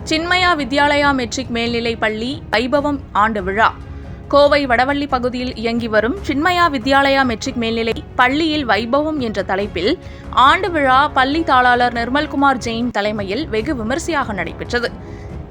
Chinmaya Vidyalaya matric மேல்நிலை பள்ளி வைபவம் ஆண்டு விழா. கோவை வடவள்ளி பகுதியில் இயங்கி வரும் சின்மயா வித்யாலயா மெட்ரிக் மேல்நிலை பள்ளியில் வைபவம் என்ற தலைப்பில் ஆண்டு விழா பள்ளி தாளாளர் நிர்மல்குமார் ஜெயின் தலைமையில் வெகு விமரிசையாக நடைபெற்றது.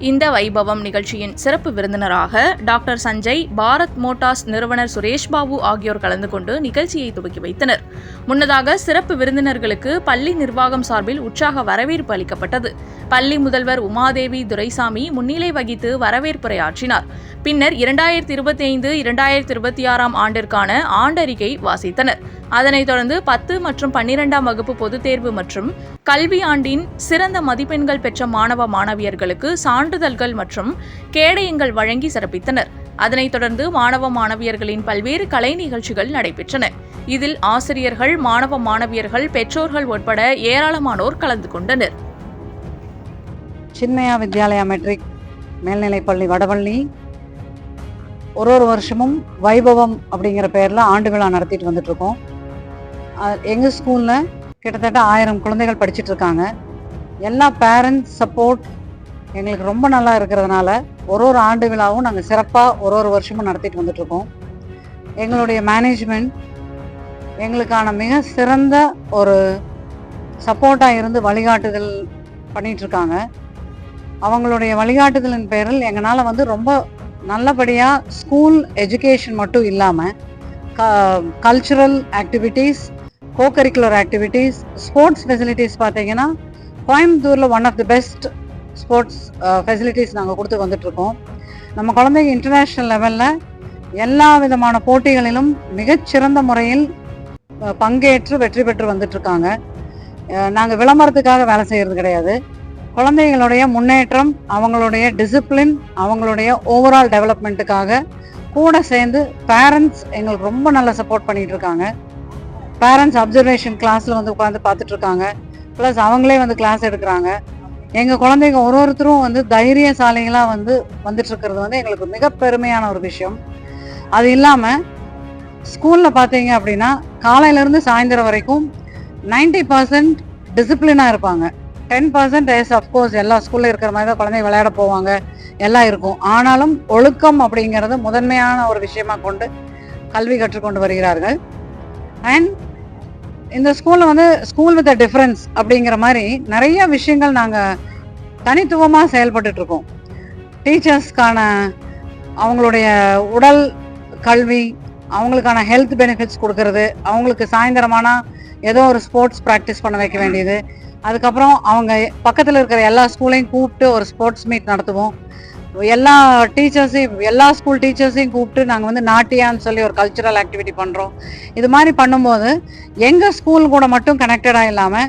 இந்த வைபவம் நிகழ்ச்சியின் சிறப்பு விருந்தினராக டாக்டர் சஞ்சய், பாரத் மோட்டார்ஸ் நிறுவனர் சுரேஷ் பாபு ஆகியோர் கலந்து கொண்டு நிகழ்ச்சியை துவக்கி வைத்தனர். முன்னதாக சிறப்பு விருந்தினர்களுக்கு பள்ளி நிர்வாகம் சார்பில் உற்சாக வரவேற்பு அளிக்கப்பட்டது. பள்ளி முதல்வர் உமாதேவி துரைசாமி முன்னிலை வகித்து வரவேற்புரையாற்றினார். பின்னர் 2025-2026 ஆண்டிற்கான ஆண்டறிக்கை வாசித்தனர். அதனைத் தொடர்ந்து 10 மற்றும் 12ஆம் வகுப்பு பொதுத் தேர்வு மற்றும் கல்வி ஆண்டின் சிறந்த மதிப்பெண்கள் பெற்ற மாணவ மாணவியர்களுக்கு சான்றிதழ்கள் மற்றும் கேடயங்கள் வழங்கி சிறப்பித்தனர். அதனைத் தொடர்ந்து மாணவ மாணவியர்களின் பல்வேறு கலை நிகழ்ச்சிகள் நடைபெற்றன. இதில் ஆசிரியர்கள், மாணவ மாணவியர்கள், பெற்றோர்கள் உட்பட ஏராளமானோர் கலந்து கொண்டனர். சின்மயா வித்யாலயா மெட்ரிக் மேல்நிலைப்பள்ளி வடவள்ளி ஒரு வருஷமும் வைபவம் அப்படிங்கிற பேரில் ஆண்டு விழா நடத்திட்டு வந்துட்ருக்கோம். எங்கள் ஸ்கூலில் கிட்டத்தட்ட 1000 குழந்தைகள் படிச்சுட்டு இருக்காங்க. எல்லா பேரண்ட்ஸ் சப்போர்ட் எங்களுக்கு ரொம்ப நல்லா இருக்கிறதுனால ஒரு ஆண்டு விழாவும் நாங்கள் சிறப்பாக ஒரு வருஷமும் நடத்திட்டு வந்துட்ருக்கோம். எங்களுடைய மேனேஜ்மெண்ட் எங்களுக்கான மிக சிறந்த ஒரு சப்போர்ட்டாக இருந்து வழிகாட்டுதல் பண்ணிகிட்ருக்காங்க. அவங்களுடைய வழிகாட்டுதலின் பேரில் எங்களால் ரொம்ப நல்லபடியாக ஸ்கூல் எஜுகேஷன் மட்டும் இல்லாமல் cultural activities, cocurricular activities, sports facilities பார்த்தீங்கன்னா கோயம்புத்தூரில் one of the best sports facilities நாங்கள் கொடுத்து வந்துட்ருக்கோம். நம்ம குழந்தைங்க இன்டர்நேஷ்னல் லெவலில் எல்லா விதமான போட்டிகளிலும் மிகச்சிறந்த முறையில் பங்கேற்று வெற்றி பெற்று வந்துட்ருக்காங்க. நாங்கள் விளம்பரத்துக்காக வேலை செய்கிறது கிடையாது. குழந்தைகளுடைய முன்னேற்றம், அவங்களுடைய டிசிப்ளின், அவங்களுடைய ஓவரால் டெவலப்மெண்ட்டுக்காக கூட சேர்ந்து பேரண்ட்ஸ் எங்களுக்கு ரொம்ப நல்லா சப்போர்ட் பண்ணிகிட்டு இருக்காங்க. பேரண்ட்ஸ் அப்சர்வேஷன் கிளாஸில் உட்காந்து பார்த்துட்ருக்காங்க. ப்ளஸ் அவங்களே கிளாஸ் எடுக்கிறாங்க. எங்கள் குழந்தைங்க ஒருத்தரும் தைரியசாலிகளாக வந்துட்டுருக்கிறது எங்களுக்கு மிக பெருமையான ஒரு விஷயம். அது இல்லாமல் ஸ்கூலில் பார்த்தீங்க அப்படின்னா காலையிலேருந்து சாயந்தரம் வரைக்கும் 90% டிசிப்ளினாக இருப்பாங்க. 10% எஸ் அஃப்கோர்ஸ் எல்லா ஸ்கூலில் இருக்கிற மாதிரி தான் குழந்தைங்க விளையாட போவாங்க, எல்லாம் இருக்கும். ஆனாலும் ஒழுக்கம் அப்படிங்கிறது முதன்மையான ஒரு விஷயமா கொண்டு கல்வி கற்றுக்கொண்டு வருகிறார்கள். அண்ட் இந்த ஸ்கூலில் ஸ்கூல் வித் அ டிஃப்ரென்ஸ் அப்படிங்கிற மாதிரி நிறைய விஷயங்கள் நாங்கள் தனித்துவமாக செயல்பட்டுருக்கோம். டீச்சர்ஸ்க்கான அவங்களுடைய உடல் கல்வி, அவங்களுக்கான ஹெல்த் பெனிஃபிட்ஸ் கொடுக்கறது, அவங்களுக்கு சாயந்தரமானா ஏதோ ஒரு ஸ்போர்ட்ஸ் ப்ராக்டிஸ் பண்ண வைக்க வேண்டியது, அதுக்கப்புறம் அவங்க பக்கத்தில் இருக்கிற எல்லா ஸ்கூலையும் கூப்பிட்டு ஒரு ஸ்போர்ட்ஸ் மீட் நடத்துவோம். எல்லா ஸ்கூல் டீச்சர்ஸையும் கூப்பிட்டு நாங்கள் நாட்டியான்னு சொல்லி ஒரு கல்ச்சுரல் ஆக்டிவிட்டி பண்ணுறோம். இது மாதிரி பண்ணும்போது எங்கள் ஸ்கூல் கூட மட்டும் கனெக்டடாக இல்லாமல்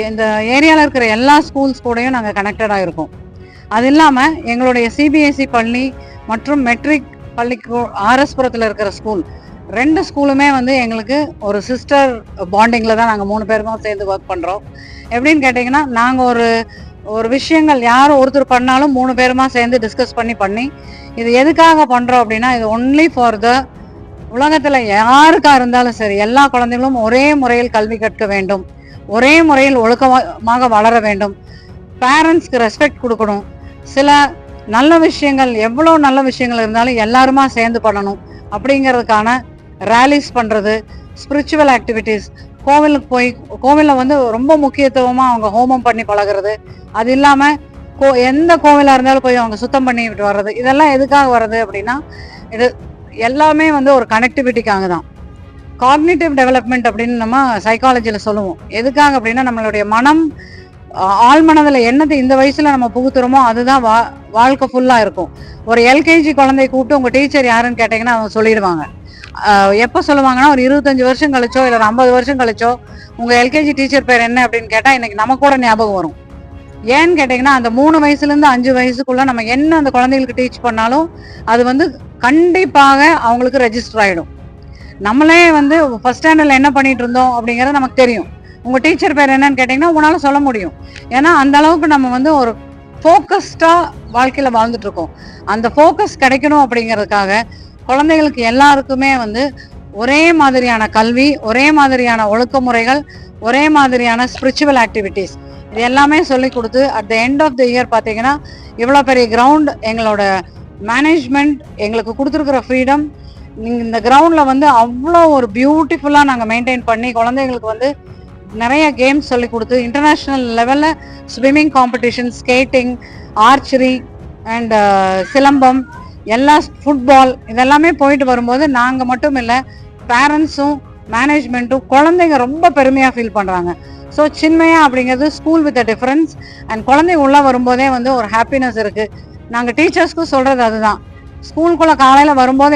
இந்த ஏரியாவில் இருக்கிற எல்லா ஸ்கூல்ஸ் கூடயும் நாங்கள் கனெக்டடாக இருக்கோம். அது இல்லாமல் எங்களுடைய சிபிஎஸ்சி பள்ளி மற்றும் மெட்ரிக் பள்ளிக்கு ஆர்எஸ்புரத்தில் இருக்கிற ஸ்கூல் 2 ஸ்கூலுமே எங்களுக்கு ஒரு சிஸ்டர் பாண்டிங்கில் தான் நாங்கள் 3 பேருமே சேர்ந்து ஒர்க் பண்ணுறோம். எப்படின்னு கேட்டிங்கன்னா, நாங்கள் ஒரு விஷயங்கள் யார் ஒருத்தர் பண்ணாலும் 3 பேருமா சேர்ந்து டிஸ்கஸ் பண்ணி இது எதுக்காக பண்ணுறோம் அப்படின்னா, இது ஒன்லி ஃபார் த உலகத்தில் யாருக்காக இருந்தாலும் சரி எல்லா குழந்தைகளும் ஒரே முறையில் கல்வி கற்க வேண்டும், ஒரே முறையில் ஒழுக்கமாக வளர வேண்டும், பேரண்ட்ஸ்க்கு ரெஸ்பெக்ட் கொடுக்கணும், சில நல்ல விஷயங்கள் எவ்வளோ நல்ல விஷயங்கள் இருந்தாலும் எல்லாருமா சேர்ந்து பண்ணணும் அப்படிங்கிறதுக்கான ரேலிஸ் பண்ணுறது, ஸ்பிரிச்சுவல் ஆக்டிவிட்டீஸ், கோவிலுக்கு போய் கோவிலில் ரொம்ப முக்கியத்துவமாக அவங்க ஹோமம் பண்ணி பழகிறது, அது இல்லாமல் எந்த கோவிலாக இருந்தாலும் போய் அவங்க சுத்தம் பண்ணிவிட்டு வர்றது, இதெல்லாம் எதுக்காக வர்றது அப்படின்னா இது எல்லாமே ஒரு கனெக்டிவிட்டிக்காக தான். காக்னிட்டிவ் டெவலப்மெண்ட் அப்படின்னு நம்ம சைக்காலஜியில் சொல்லுவோம். எதுக்காக அப்படின்னா நம்மளுடைய மனம் ஆழ்மனதில் என்னது இந்த வயசில் நம்ம புகுத்துறோமோ அதுதான் வாழ்க்கை ஃபுல்லாக இருக்கும். ஒரு எல்கேஜி குழந்தைய கூப்பிட்டு உங்கள் டீச்சர் யாருன்னு கேட்டிங்கன்னா அவங்க சொல்லிடுவாங்க. எப்போ சொல்லுவாங்கன்னா ஒரு 25 வருஷம் கழிச்சோ இல்லை 50 வருஷம் கழிச்சோ உங்கள் எல்கேஜி டீச்சர் பேர் என்ன அப்படின்னு கேட்டால் இன்னைக்கு நமக்கு கூட ஞாபகம் வரும். ஏன்னு கேட்டிங்கன்னா அந்த 3 வயசுலேருந்து 5 வயசுக்குள்ளே நம்ம என்ன அந்த குழந்தைங்களுக்கு டீச் பண்ணாலும் அது கண்டிப்பாக அவங்களுக்கு ரெஜிஸ்டர் ஆகிடும். நம்மளே ஃபர்ஸ்ட் ஸ்டாண்டர்டில் என்ன பண்ணிட்டு இருந்தோம் அப்படிங்கிறது நமக்கு தெரியும். உங்கள் டீச்சர் பேர் என்னன்னு கேட்டிங்கன்னா உங்களால் சொல்ல முடியும். ஏன்னா அந்த அளவுக்கு நம்ம ஒரு ஃபோக்கஸ்டாக வாழ்க்கையில் வாழ்ந்துட்டுருக்கோம். அந்த ஃபோக்கஸ் கிடைக்கணும் அப்படிங்கிறதுக்காக குழந்தைகளுக்கு எல்லாருக்குமே ஒரே மாதிரியான கல்வி, ஒரே மாதிரியான ஒழுக்க முறைகள், ஒரே மாதிரியான ஸ்பிரிச்சுவல் ஆக்டிவிட்டீஸ் இது எல்லாமே சொல்லி கொடுத்து at the end of the year பார்த்தீங்கன்னா இவ்வளோ பெரிய கிரவுண்ட் எங்களோட மேனேஜ்மெண்ட் எங்களுக்கு கொடுத்துருக்குற ஃப்ரீடம். இந்த கிரவுண்டில் வந்து அவ்வளோ ஒரு பியூட்டிஃபுல்லாக நாங்கள் மெயின்டைன் பண்ணி குழந்தைங்களுக்கு வந்து நிறைய கேம்ஸ் சொல்லி கொடுத்து இன்டர்நேஷ்னல் லெவலில் swimming competition, skating, archery and silambam, எல்லா ஃபுட்பால் இதெல்லாமே போயிட்டு வரும்போது நாங்கள் மட்டும் இல்லை, பேரண்ட்ஸும் மேனேஜ்மெண்ட்டும் குழந்தைங்க ரொம்ப பெருமையாக ஃபீல் பண்ணுறாங்க. ஸோ சின்மயா அப்படிங்கிறது school with a difference. And குழந்தைங்க உள்ளே வரும்போதே வந்து ஒரு ஹாப்பினஸ் இருக்குது. நாங்கள் டீச்சர்ஸ்க்கும் சொல்கிறது அதுதான். ஸ்கூலுக்குள்ளே காலையில் வரும்போது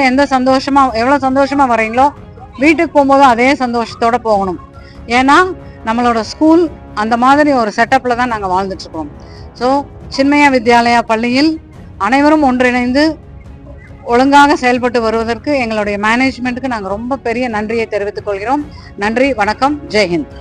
எவ்வளோ சந்தோஷமாக வரீங்களோ வீட்டுக்கு போகும்போதும் அதே சந்தோஷத்தோடு போகணும். ஏன்னா நம்மளோட ஸ்கூல் அந்த மாதிரி ஒரு செட்டப்பில் தான் நாங்கள் வாழ்ந்துட்டுருக்கோம். ஸோ சின்மயா வித்யாலயா பள்ளியில் அனைவரும் ஒன்றிணைந்து ஒழுங்காக செயல்பட்டு வருவதற்கு எங்களுடைய மேனேஜ்மெண்ட்டுக்கு நாங்கள் ரொம்ப பெரிய நன்றியை தெரிவித்துக் கொள்கிறோம். நன்றி, வணக்கம், ஜெய்ஹிந்த்.